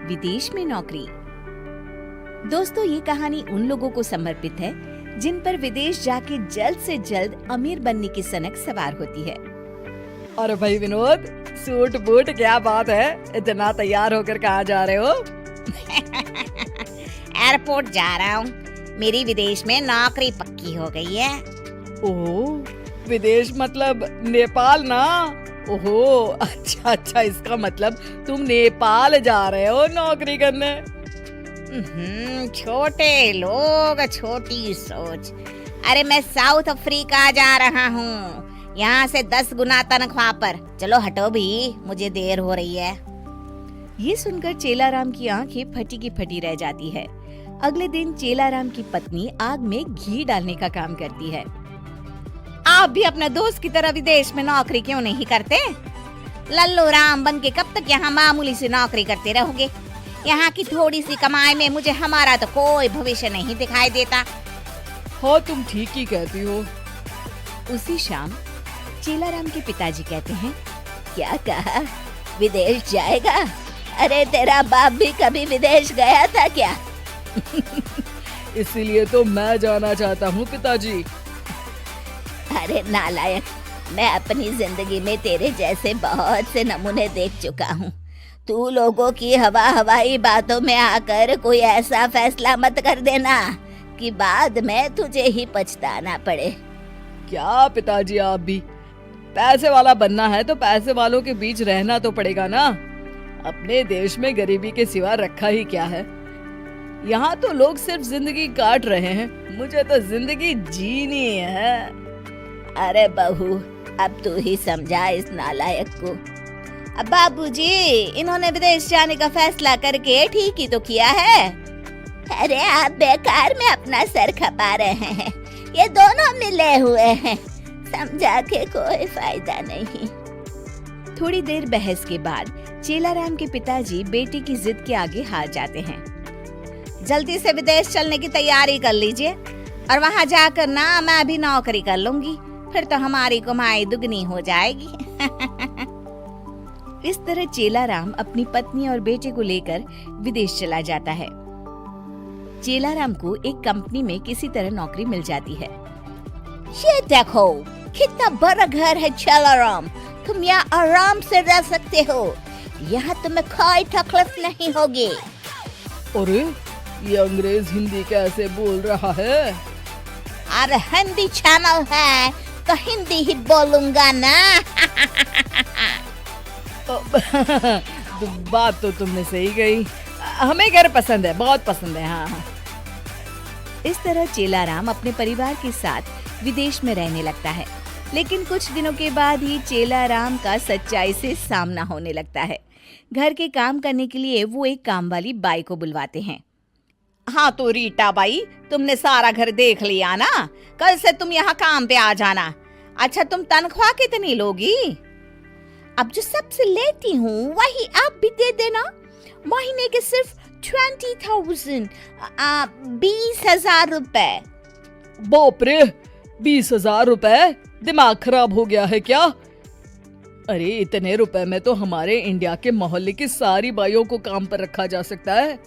विदेश में नौकरी। दोस्तों, ये कहानी उन लोगों को समर्पित है जिन पर विदेश जाके जल्द से जल्द अमीर बनने की सनक सवार होती है। अरे भाई विनोद, सूट बूट क्या बात है, इतना तैयार होकर कहाँ जा रहे हो? एयरपोर्ट जा रहा हूँ, मेरी विदेश में नौकरी पक्की हो गई है। ओह, विदेश मतलब नेपाल ना? ओहो, अच्छा, इसका मतलब तुम नेपाल जा रहे हो नौकरी करने? छोटे लोग छोटी सोच। अरे मैं साउथ अफ्रीका जा रहा हूँ, यहाँ से 10 गुना तनख्वाह पर। चलो हटो भी, मुझे देर हो रही है। ये सुनकर चेलाराम की आंखें फटी की फटी रह जाती है। अगले दिन चेलाराम की पत्नी आग में घी डालने का काम करती है। आप भी अपने दोस्त की तरह विदेश में नौकरी क्यों नहीं करते? लल्लू राम बन के कब तक यहाँ मामूली सी नौकरी करते रहोगे? यहाँ की थोड़ी सी कमाई में मुझे हमारा तो कोई भविष्य नहीं दिखाई देता। हाँ, तुम ठीक ही कहती हो। उसी शाम चेलाराम के पिताजी कहते हैं, क्या कहा, विदेश जाएगा? अरे तेरा बाप भी कभी विदेश गया था क्या? इसीलिए तो मैं जाना चाहता हूँ पिताजी। अरे नालायक, मैं अपनी जिंदगी में तेरे जैसे बहुत से नमूने देख चुका हूँ। तू लोगों की हवाई बातों में आकर कोई ऐसा फैसला मत कर देना कि बाद में तुझे ही पछताना पड़े। क्या पिताजी, आप भी पैसे वाला बनना है तो पैसे वालों के बीच रहना तो पड़ेगा ना। अपने देश में गरीबी के सिवा रखा ही क्या है। यहाँ तो लोग सिर्फ जिंदगी काट रहे हैं, मुझे तो जिंदगी जीनी है। अरे बहू, अब तू ही समझा इस नालायक को। अब बाबूजी, इन्होंने विदेश जाने का फैसला करके ठीक ही तो किया है। अरे आप बेकार में अपना सर खपा रहे हैं, ये दोनों मिले हुए हैं, समझा के कोई फायदा नहीं। थोड़ी देर बहस के बाद चेलाराम के पिताजी बेटी की जिद के आगे हार जाते हैं। जल्दी से विदेश चलने की तैयारी कर लीजिए और वहाँ जाकर ना मैं भी नौकरी कर लूंगी, फिर तो हमारी कमाई दुगनी हो जाएगी। इस तरह चेलाराम अपनी पत्नी और बेटे को लेकर विदेश चला जाता है। चेलाराम को एक कंपनी में किसी तरह नौकरी मिल जाती है। ये देखो, कितना बड़ा घर है चेलाराम, तुम यहाँ आराम से रह सकते हो, यहाँ तुम्हें कोई तकलीफ नहीं होगी। अरे, ये अंग्रेज हिंदी कैसे बोल रहा है? अरे हिंदी चैनल है तो हिंदी ही बोलूंगा ना। बात तो तुमने सही कही, हमें घर पसंद है, बहुत पसंद है। हाँ। इस तरह चेलाराम अपने परिवार के साथ विदेश में रहने लगता है। लेकिन कुछ दिनों के बाद ही चेलाराम का सच्चाई से सामना होने लगता है। घर के काम करने के लिए वो एक काम वाली बाई को बुलवाते हैं। हाँ तो रीटा बाई, तुमने सारा घर देख लिया ना, कल से तुम यहाँ काम पे आ जाना। अच्छा, तुम तनख्वाह कितनी लोगी? अब जो सबसे लेती हूँ वही आप भी दे देना। महीने के सिर्फ 20,000, 20,000 रुपए। बाप रे, 20,000 रुपए? दिमाग खराब हो गया है क्या? अरे इतने रुपए में तो हमारे इंडिया के मोहल्ले की सारी बाइयों को काम पर रखा जा सकता है।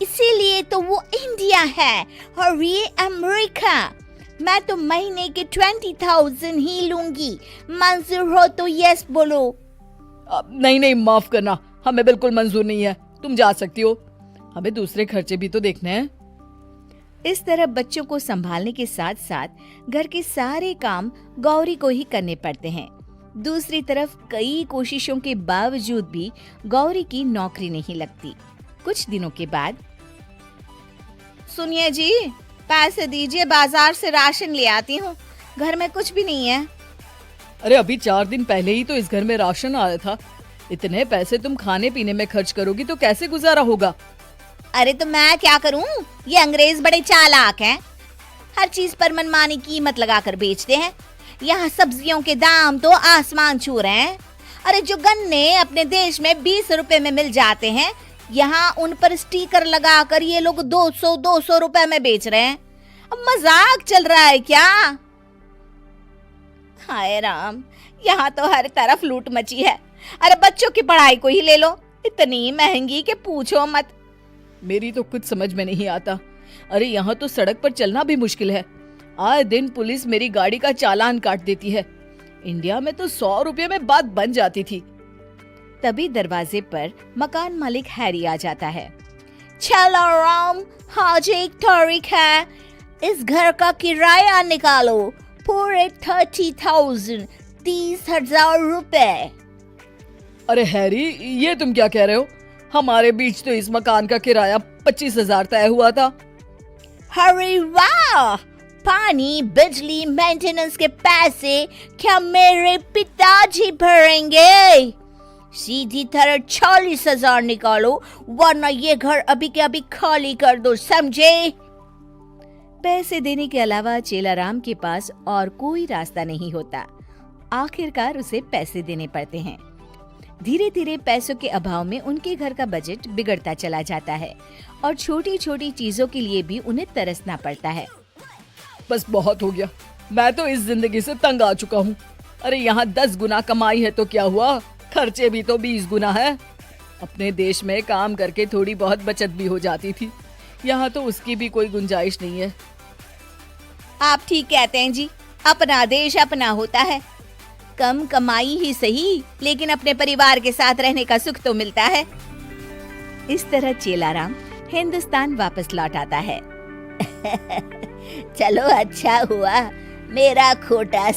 इसीलिए तो वो इंडिया है और ये अमेरिका। मैं तो महीने के 20,000 ही लूंगी, मंजूर हो तो यस बोलो। नहीं, माफ करना, हमें बिल्कुल मंजूर नहीं है। तुम जा सकती हो, हमें दूसरे खर्चे भी तो देखने हैं। इस तरह बच्चों को संभालने के साथ साथ घर के सारे काम गौरी को ही करने पड़ते हैं। दूसरी तरफ कई कोशिशों के बावजूद भी गौरी की नौकरी नहीं लगती। कुछ दिनों के बाद, सुनिए जी, पैसे दीजिए, बाजार से राशन ले आती हूँ, घर में कुछ भी नहीं है। अरे अभी 4 दिन पहले ही तो इस घर में राशन आया था। इतने पैसे तुम खाने पीने में खर्च करोगी तो कैसे गुजारा होगा? अरे तो मैं क्या करूँ, ये अंग्रेज बड़े चालाक हैं, हर चीज पर मनमानी कीमत लगाकर बेचते हैं। यहाँ सब्जियों के दाम तो आसमान छू रहे हैं। अरे जो गन्ने अपने देश में 20 रुपए में मिल जाते हैं, यहाँ उन पर स्टिकर लगाकर ये लोग 200 रुपए में बेच रहे हैं। अब मजाक चल रहा है क्या? हाय राम, यहाँ तो हर तरफ लूट मची है। अरे बच्चों की पढ़ाई को ही ले लो, इतनी महंगी कि पूछो मत। मेरी तो कुछ समझ में नहीं आता। अरे यहाँ तो सड़क पर चलना भी मुश्किल है। आए दिन पुलिस मेरी गाड़ी का चालान काट देती है। इंडिया में तो 100 रुपये में बात बन जाती थी। तभी दरवाजे पर मकान मालिक हैरी आ जाता है। चलो राम, आज एक तारीख है, इस घर का किराया निकालो, पूरे 30,000, 30,000 रुपए। अरे हैरी, ये तुम क्या कह रहे हो? हमारे बीच तो इस मकान का किराया 25,000 तय हुआ था। अरे वाह, पानी बिजली मेंटेनेंस के पैसे क्या मेरे पिताजी भरेंगे? सीधी तरह 40,000 निकालो, वरना ये घर अभी के अभी खाली कर दो, समझे? पैसे देने के अलावा चेलाराम के पास और कोई रास्ता नहीं होता। आखिरकार उसे पैसे देने पड़ते हैं। धीरे धीरे पैसों के अभाव में उनके घर का बजट बिगड़ता चला जाता है और छोटी छोटी चीजों के लिए भी उन्हें तरसना पड़ता है। बस बहुत हो गया, मैं तो इस जिंदगी से तंग आ चुका हूँ। अरे यहाँ 10 गुना कमाई है तो क्या हुआ, खर्चे भी तो 20 गुना है। अपने देश में काम करके थोड़ी बहुत बचत भी हो जाती थी, यहाँ तो उसकी भी कोई गुंजाइश नहीं है। आप ठीक कहते हैं जी, अपना देश अपना होता है। कम कमाई ही सही, लेकिन अपने परिवार के साथ रहने का सुख तो मिलता है। इस तरह चेलाराम हिंदुस्तान वापस लौट आता है। चलो अच्छा हुआ मेरा खोटा